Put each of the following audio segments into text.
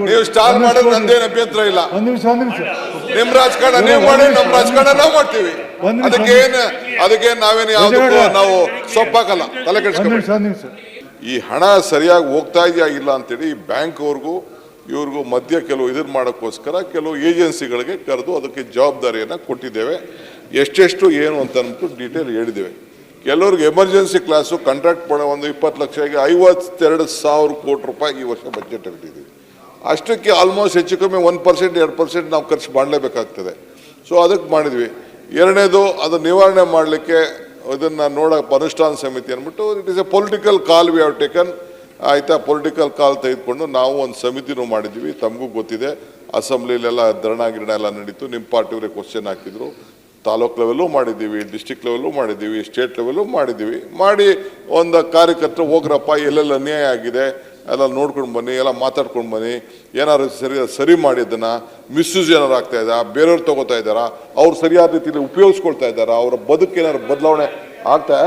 ನೀವು ಸ್ಟಾರ್ ಮಾಡೋದು ನಂದೇನು ಅಭ್ಯಂತರ ಇಲ್ಲ. ನಿಮ್ ರಾಜಕಾರಣ ನೀವು ಮಾಡಿ, ನಮ್ಮ ರಾಜಕಾರಣ ನಾವು ಮಾಡ್ತೀವಿ. ಅದಕ್ಕೇನು ನಾವೇನು ಯಾವ್ದಕ್ಕೂ ನಾವು ಸೊಪ್ಪಾಕಲ್ಲ, ತಲೆ ಕೆಡಿಸ್ಕೊಂಡು. ಈ ಹಣ ಸರಿಯಾಗಿ ಹೋಗ್ತಾ ಇದೆಯಾ ಇಲ್ಲ ಅಂತೇಳಿ ಬ್ಯಾಂಕ್ ಅವ್ರಿಗೂ ಇವ್ರಿಗೂ ಮಧ್ಯ ಕೆಲವು ಇದನ್ನ ಮಾಡೋಕ್ಕೋಸ್ಕರ ಕೆಲವು ಏಜೆನ್ಸಿಗಳಿಗೆ ಕರೆದು ಅದಕ್ಕೆ ಜವಾಬ್ದಾರಿಯನ್ನು ಕೊಟ್ಟಿದ್ದೇವೆ. ಎಷ್ಟೆಷ್ಟು ಏನು ಅಂತ ಅಂದ್ಬಿಟ್ಟು ಡೀಟೇಲ್ ಹೇಳಿದ್ದೇವೆ. ಕೆಲವ್ರಿಗೆ ಎಮರ್ಜೆನ್ಸಿ ಕ್ಲಾಸು ಕಾಂಟ್ರಾಕ್ಟ್ ಮಾಡೋ ಒಂದು 20 ಲಕ್ಷಕ್ಕೆ 52,000 ಕೋಟಿ ರೂಪಾಯಿ ಈ ವರ್ಷ ಬಜೆಟ್ ಇಟ್ಟಿದ್ದೀವಿ. ಅಷ್ಟಕ್ಕೆ ಆಲ್ಮೋಸ್ಟ್ ಹೆಚ್ಚು ಕಮ್ಮಿ 1% 2% ನಾವು ಖರ್ಚು ಮಾಡಲೇಬೇಕಾಗ್ತದೆ. ಸೊ ಅದಕ್ಕೆ ಮಾಡಿದ್ವಿ. ಎರಡನೇದು ಅದು ನಿವಾರಣೆ ಮಾಡಲಿಕ್ಕೆ ಇದನ್ನು ನೋಡೋಕೆ ಅನುಷ್ಠಾನ ಸಮಿತಿ ಅಂದ್ಬಿಟ್ಟು it is A political call we have taken. ಆಯಿತಾ, ಪೊಲಿಟಿಕಲ್ ಕಾಲ್ ತೆಗೆದುಕೊಂಡು ನಾವು ಒಂದು ಸಮಿತಿನೂ ಮಾಡಿದ್ವಿ. ತಮಗೂ ಗೊತ್ತಿದೆ, ಅಸೆಂಬ್ಲಿಲೆಲ್ಲ ಧರಣ ಗಿರಣ ಎಲ್ಲ ನಡೀತು. ನಿಮ್ಮ ಪಾರ್ಟಿಯವರೇ ಕ್ವಶನ್ ಹಾಕಿದ್ರು. ತಾಲೂಕು ಲೆವೆಲ್ಲೂ ಮಾಡಿದ್ದೀವಿ, ಡಿಸ್ಟಿಕ್ ಲೆವೆಲ್ಲೂ ಮಾಡಿದ್ದೀವಿ, ಸ್ಟೇಟ್ ಲೆವೆಲ್ಲೂ ಮಾಡಿದ್ದೀವಿ. ಮಾಡಿ ಒಂದು ಕಾರ್ಯಕರ್ತರು ಹೋಗ್ರಪ್ಪ, ಎಲ್ಲೆಲ್ಲ ಅನ್ಯಾಯ ಆಗಿದೆ ಎಲ್ಲ ನೋಡ್ಕೊಂಡು ಬನ್ನಿ, ಎಲ್ಲ ಮಾತಾಡ್ಕೊಂಡು ಬನ್ನಿ, ಏನಾದ್ರು ಸರಿ ಮಾಡಿ ಅದನ್ನು ಮಿಸ್ಯೂಸ್ ಏನಾರು ಆಗ್ತಾ ಇದ್ದಾರಾ, ಬೇರೆಯವ್ರು ತೊಗೋತಾ ಇದ್ದಾರಾ, ಅವ್ರು ಸರಿಯಾದ ರೀತಿಯಲ್ಲಿ ಉಪಯೋಗಿಸ್ಕೊಳ್ತಾ ಇದ್ದಾರಾ, ಅವರ ಬದುಕು ಏನಾದ್ರು ಬದಲಾವಣೆ ಆಗ್ತಾ?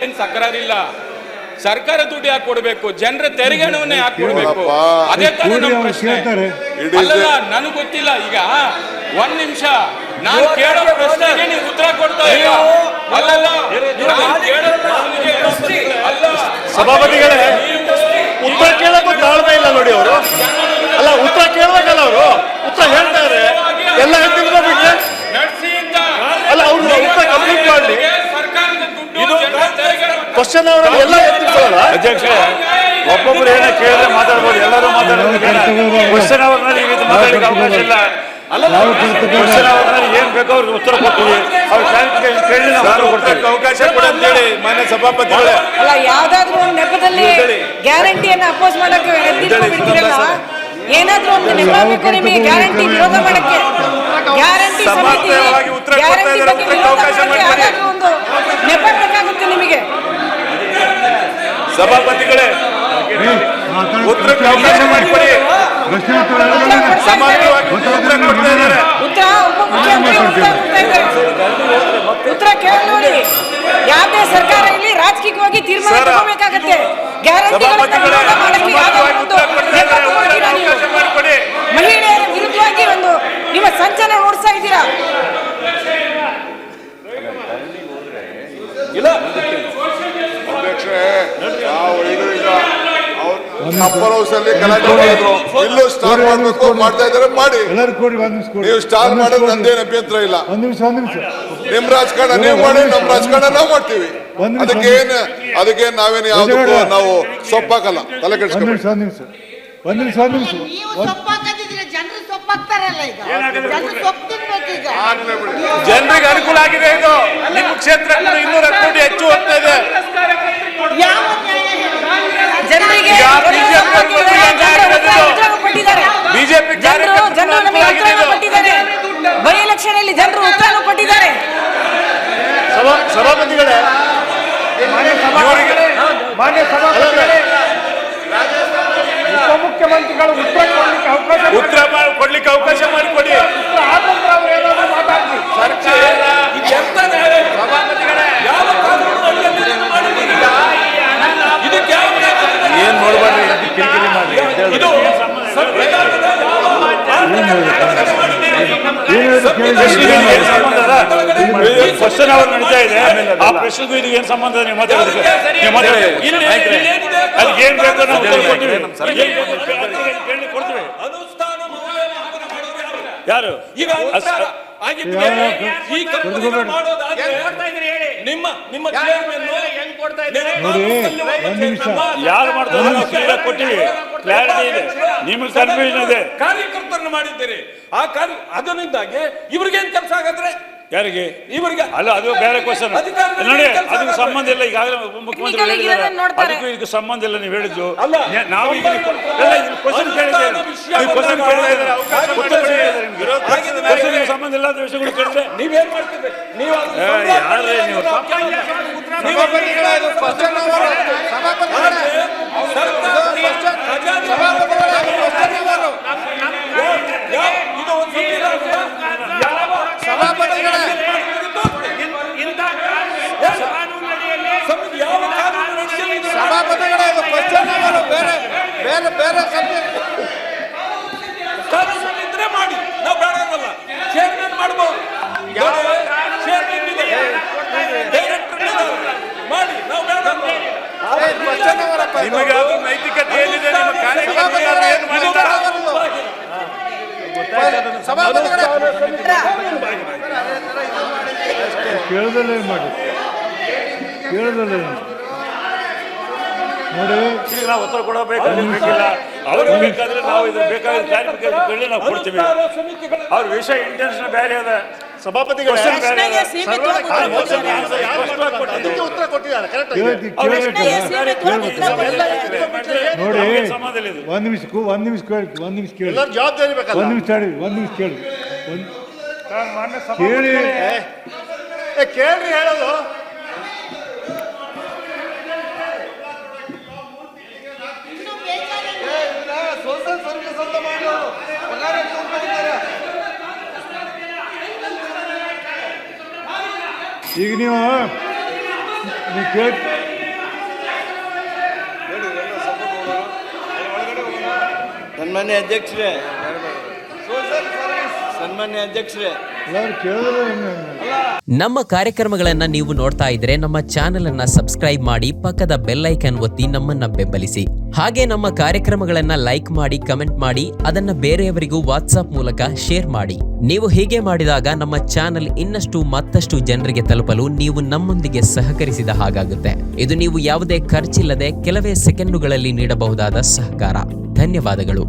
ಏನು ತಕರಾರಿಲ್ಲ. ಸರ್ಕಾರ ದುಡ್ಡು ಯಾಕೆ ಕೊಡಬೇಕು, ಜನರ ತೆರಿಗೆ ಹಣವನ್ನೇ ಯಾಕೆ ಕೊಡಬೇಕು? ಅದೇ ತರ ನಮ್ಮ ಪ್ರಶ್ನೆ. ನನಗೆ ಗೊತ್ತಿಲ್ಲ. ಈಗ ಒಂದ್ ನಿಮಿಷ, ನಾನು ಕೇಳೋ ಪ್ರಶ್ನೆಗೆ ನೀವು ಉತ್ತರ ಕೊಡ್ತಾ ಇಲ್ಲ. ಸಭಾಪತಿಗಳೇ, ಉತ್ತರ ಕೇಳಕ್ಕೂ ತಾಳ್ಮೆ ಇಲ್ಲ ನೋಡಿ ಅವರು. ಅಲ್ಲ, ಉತ್ತರ ಕೇಳಬೇಕಲ್ಲ ಅವರು, ಉತ್ತರ ಹೇಳ್ತಾರೆ ಎಲ್ಲ ಹೇಳ್ತಿದ್ರೆ ಅಲ್ಲ, ಅವ್ರು ಉತ್ತರ ಕಂಪ್ಲೀಟ್ ಮಾಡಲಿ. ಕ್ವಶನ್ ಅವರು ಎಲ್ಲ ಎತ್ತಿಕೊಳ್ಳಲ್ಲ. ಅಧ್ಯಕ್ಷ, ಒಬ್ಬೊಬ್ರು ಏನೋ ಕೇಳಿದ್ರೆ ಮಾತಾಡ್ಬೋದು, ಎಲ್ಲರೂ ಮಾತಾಡೋದು. ಕ್ವಶನ್ ಅವ್ರನ್ನ ಈ ರೀತಿ ಮಾತಾಡಲಿಕ್ಕೆ ಅವಕಾಶ ಇಲ್ಲ. ಕ್ವಶನ್ ಅವ್ರನ್ನ ಏನ್ ಬೇಕೋ ಅವ್ರಿಗೆ ಉತ್ತರ ಕೊಡ್ತೀವಿ. ಅವ್ರ ಕೇಳಿ ಅವಕಾಶ ಕೊಡ ಅಂತೇಳಿ ಮಾನ್ಯ ಸಭಾಪತಿಗಳೇ. ಅಲ್ಲ, ಯಾವ್ದಾದ್ರು ಒಂದು ನೆಪದಲ್ಲಿ ಗ್ಯಾರಂಟಿಯನ್ನ ಅಪೋಸ್ ಮಾಡಕ್ಕೆ ಏನಾದ್ರೂ ಒಂದು ನೆಪ ಬೇಕು ನಿಮಗೆ, ಗ್ಯಾರಂಟಿ ವಿರೋಧ ಮಾಡಕ್ಕೆ. ಗ್ಯಾರಂಟಿ ಸಮಿತಿ ಅವಕಾಶ ಒಂದು ನೆಪ ಬೇಕಾಗುತ್ತೆ ನಿಮಗೆ. ಸಭಾಪತಿಗಳೇ, ಉತ್ತರಕ್ಕೆ ಅವಕಾಶ ಮಾಡಿಕೊಡಿ. ಸಮಾನವಾಗಿ ಉತ್ತರ ಕೊಡ್ತಾ ಇದ್ದಾರೆ. ಉತ್ತರ ಕೇಳಿ ನೋಡಿ. ಯಾವುದೇ ಸರ್ಕಾರ ಇಲ್ಲಿ ರಾಜಕೀಯವಾಗಿ ತೀರ್ಮಾನ ತಗೋಬೇಕಾಗತ್ತೆ. ಮಹಿಳೆಯರ ವಿರುದ್ಧವಾಗಿ ಒಂದು ನಿಮ್ಮ ಸಂಚಲನ ಓಡಿಸ್ತಾ ಇದ್ದೀರಾ. ಅಪ್ಪರ್ ಹೌಸ್ ಅಲ್ಲಿ ಗಲಾಟೆ ಮಾಡಿದ್ರು. ಇಲ್ಲೂ ಸ್ಟಾರ್ ಮಾಡಬೇಕು ಮಾಡ್ತಾ ಇದಾರೆ, ಮಾಡಿ. ನೀವು ಸ್ಟಾರ್ ಮಾಡೋದು ನಂದೇನು ಅಭ್ಯಂತರ ಇಲ್ಲ. ನಿಮ್ ರಾಜಕಾರಣ ನೀವು ಮಾಡಿ, ನಮ್ಮ ರಾಜಕಾರಣ ನಾವು ಮಾಡ್ತೀವಿ. ಅದಕ್ಕೇನು ನಾವೇನು ಯಾವ್ದಕ್ಕೂ ನಾವು ಸೊಪ್ಪಾಕಲ್ಲ, ತಲೆ ಕೆಡಿಸ್ಕೊಂಡು. ಜನರಿಗೆ ಅನುಕೂಲ ಆಗಿದೆ. ಇದು ನಿಮ್ಮ ಕ್ಷೇತ್ರ 200 ಕೋಟಿ ಹೆಚ್ಚು ಹೋಗ್ತಾ ಇದೆ. ಬಿಜೆಪಿ ಬೈ ಎಲೆಕ್ಷನ್ ಅಲ್ಲಿ ಜನರು ಉತ್ತರ ಕೊಟ್ಟಿದ್ದಾರೆ. ಸಭಾಪತಿಗಳೇ, ಮಾನ್ಯ ಸಭಾಪತಿಗಳೇ, ಉಪಮುಖ್ಯಮಂತ್ರಿಗಳು ಉತ್ತರ ಕೊಡ್ಲಿಕ್ಕೆ ಅವಕಾಶ ಮಾಡಿಕೊಡಿ. ಏನ್ ನೋಡ್ಬಾರ್ದು, ಕಿರಿಕಿರಿ ಮಾಡಿ. ಕ್ವಶನ್ ಅವ್ರು ನಡೀತಾ ಇದೆ. ಆ ಪ್ರಶ್ನೆಗೂ ಇದು ಏನ್ ಸಂಬಂಧ? ನೀವು ಮಾತಾಡೋದಕ್ಕೆ ಅದಕ್ಕೆ ಏನ್ ಬೇಕೋ ನಾವು ಕೊಡ್ತೀವಿ. ಯಾರು ಯಾರು ಮಾಡ್ತಾರೆ ಕೊಟ್ಟಿವಿ, ಕ್ಲಾರಿಟಿ ಇದೆ. ನಿಮಗೆ ಕನ್ಫ್ಯೂಷನ್ ಇದೆ. ಕಾರ್ಯಕರ್ತರನ್ನು ಮಾಡಿದ್ದೀರಿ. ಆ ಅದರಿಂದಾಗಿ ಇವ್ರಿಗೇನ್ ಕೆಲಸ ಆಗದ್ರೆ ಯಾರಿಗೆ? ಇವರಿಗೆ ಅಲ್ಲ, ಅದು ಬೇರೆ ಕ್ವಶನ್ ನೋಡಿ. ಅದಕ್ಕೆ ಸಂಬಂಧ ಇಲ್ಲ. ಈಗಾಗಲೇ ಮುಖ್ಯಮಂತ್ರಿ ಹೇಳಿದ್ದಾರೆ, ಅದಕ್ಕೂ ಇದಕ್ಕೆ ಸಂಬಂಧ ಇಲ್ಲ. ನೀವು ಹೇಳಿದ್ದು ನಾವು ಈಗ ಕ್ವಶನ್ ಕೇಳಿದ್ದೇವೆ. ಕ್ವಶನ್ ಕೇಳಿದ್ರೆ ಸಂಬಂಧ ಇಲ್ಲದ ವಿಷಯಗಳು ಕೇಳಿದ್ರೆ ನೀವೇನ್ ಮಾಡ್ತೀವಿ? ನೀವು ಯಾರೇ ನೀವು ಸಭಾಪತಿಗಳೇ, ಬೇರೆ ಬೇರೆ ನಿಮಗೆ ಅದು ನೈತಿಕತೆ ಏನಿದೆ? ನಿಮ್ಮ ಕಾರ್ಯಕ್ರಮ ಏನು ಮಾಡಿಲ್ಲ? ಕೇಳದಲ್ಲೇ ಮಾಡಿ ಕೇಳದಲ್ಲೇ ನೋಡಿ. ಈಗ ನಾವು ಉತ್ತರ ಕೊಡಬೇಕಿಲ್ಲ, ಅವ್ರಿಗೆ ಬೇಕಾದ್ರೆ ನಾವು ಇದು ಬೇಕಾದ ಕ್ಲಾರಿಫಿಕೇಶನ್ ನಾವು ಕೊಡ್ತೀವಿ. ಅವ್ರ ವಿಷಯ ಇಂಟೆನ್ಷನ್ ಬೇರೆ ಅದ, ಸಭಾಪತಿಗಳು ಪ್ರಶ್ನೆಗೆ ಸೀಮಿತವಾಗಿ ಅದಕ್ಕೆ ಉತ್ತರ ಕೊಟ್ಟಿದ್ದಾರೆ ಕರೆಕ್ಟ್ ಆಗಿ. ಪ್ರಶ್ನೆಗೆ ಸೀಮಿತವಾಗಿ ಉತ್ತರ ಕೊಟ್ಟಿದ್ದಾರೆ. ನೋಡಿ ಸಮಾಧಾನ ಇದೆ. ಒಂದ್ ನಿಮಿಷ ಕೇಳಿ ಎಲ್ಲರೂ ಜವಾಬ್ದಾರಿ ಬೇಕಲ್ಲ. ಒಂದ್ ನಿಮಿಷ ಕೇಳಿ ಕೇಳಿ. ಕೇಳ್ರಿ ಹೇಳೋದು. ಈಗ ನೀವು ಕೇಳಿ ಸನ್ಮಾನ್ಯ ಅಧ್ಯಕ್ಷರೇ, ಸನ್ಮಾನ್ಯ ಅಧ್ಯಕ್ಷರೇ, ಎಲ್ಲರೂ ಕೇಳಿದ್ರೆ ನಮ್ಮ ಕಾರ್ಯಕ್ರಮಗಳನ್ನ ನೀವು ನೋಡ್ತಾ ಇದ್ರೆ ನಮ್ಮ ಚಾನೆಲ್ ಅನ್ನ ಸಬ್ಸ್ಕ್ರೈಬ್ ಮಾಡಿ, ಪಕ್ಕದ ಬೆಲ್ ಐಕಾನ್ ಒತ್ತಿ ನಮ್ಮನ್ನ ಬೆಂಬಲಿಸಿ. ಹಾಗೆ ನಮ್ಮ ಕಾರ್ಯಕ್ರಮಗಳನ್ನ ಲೈಕ್ ಮಾಡಿ, ಕಮೆಂಟ್ ಮಾಡಿ, ಅದನ್ನ ಬೇರೆಯವರಿಗೂ ವಾಟ್ಸ್ಆಪ್ ಮೂಲಕ ಶೇರ್ ಮಾಡಿ. ನೀವು ಹೀಗೆ ಮಾಡಿದಾಗ ನಮ್ಮ ಚಾನೆಲ್ ಇನ್ನಷ್ಟು ಮತ್ತಷ್ಟು ಜನರಿಗೆ ತಲುಪಲು ನೀವು ನಮ್ಮೊಂದಿಗೆ ಸಹಕರಿಸಿದ ಹಾಗಾಗುತ್ತೆ. ಇದು ನೀವು ಯಾವುದೇ ಖರ್ಚಿಲ್ಲದೆ ಕೆಲವೇ ಸೆಕೆಂಡುಗಳಲ್ಲಿ ನೀಡಬಹುದಾದ ಸಹಕಾರ. ಧನ್ಯವಾದಗಳು.